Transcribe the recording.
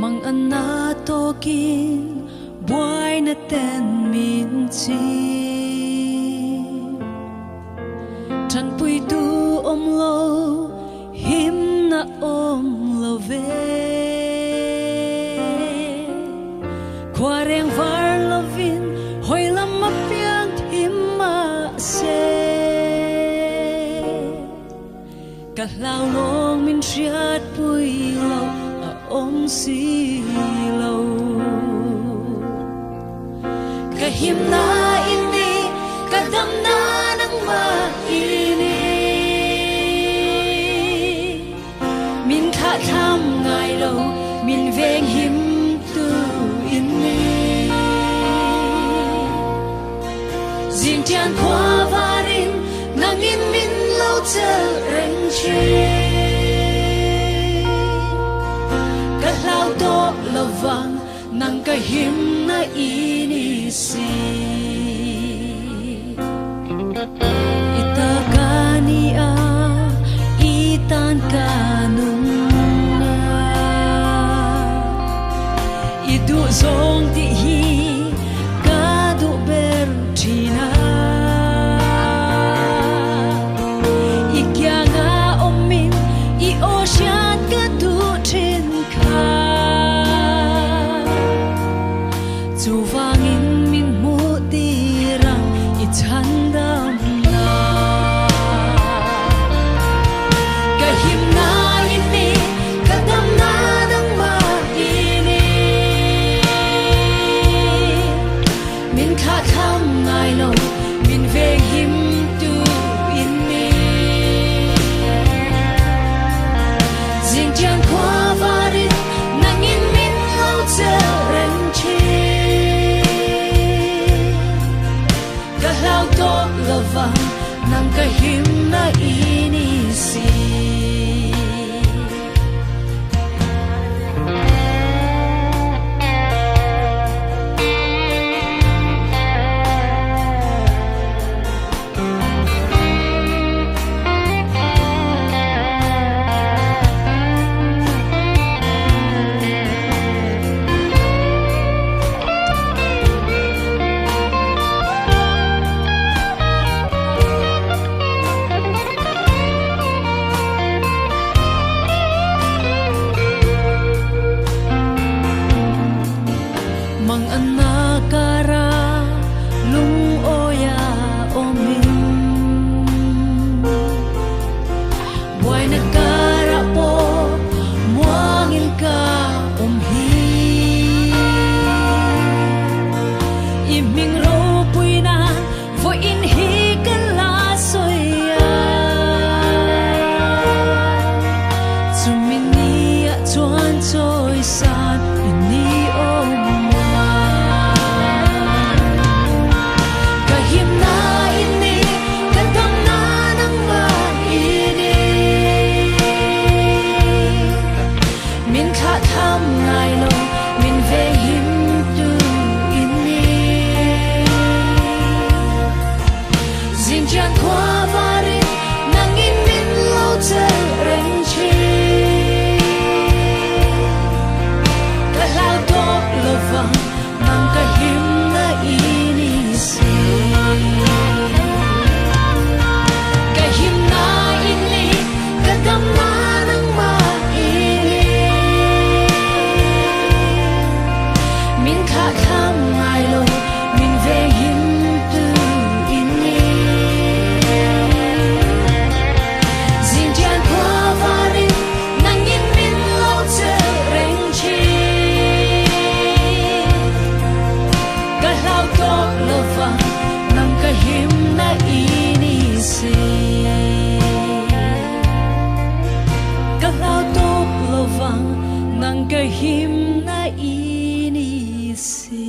mang anna tokin buai na ten min chi trăng pui tu om lo him na om lo ve qua reng var lo vin hoi lam ma piang him ma se cả lao long min riat pui lo a om si lo cả him na ini cả dam na nang ma ini min kha tham ngai lo min veng him tu ini zin tian kwa varin nang in min lo che reng chi cả lao to lo vang nang ka him na ini si itakani a itan kanung na idu zong ti hi ka du ber tina ikya nga omin I ocean ka du thin kha chu wangin min mu ti rang I chan dam na ka him na ini ka dam na nang ma ini min kha tham ngai lo min ve him tu ini zin tian kwa varin nang in min lo che reng chi ka lao to lo vang nang ka him na ini si mang anna kara lung oya omin buai na kara po muangil ka hi iming ro pui na vo in hi kala soya chumini a chuan choi san ini om tham ngai lo min ve him tu ini zin tian kwa varin nang in min lo che reng chi ka lao to lo vang nang ka him na ini si ka him na ini ka dam na nang ma min kha tham ngai lo min ve him tu ini zin tian kwa varin nang in min lo che reng chi ka lao to lo vang nang ka him na ini si ka lao to lo vang nang ka him na ini si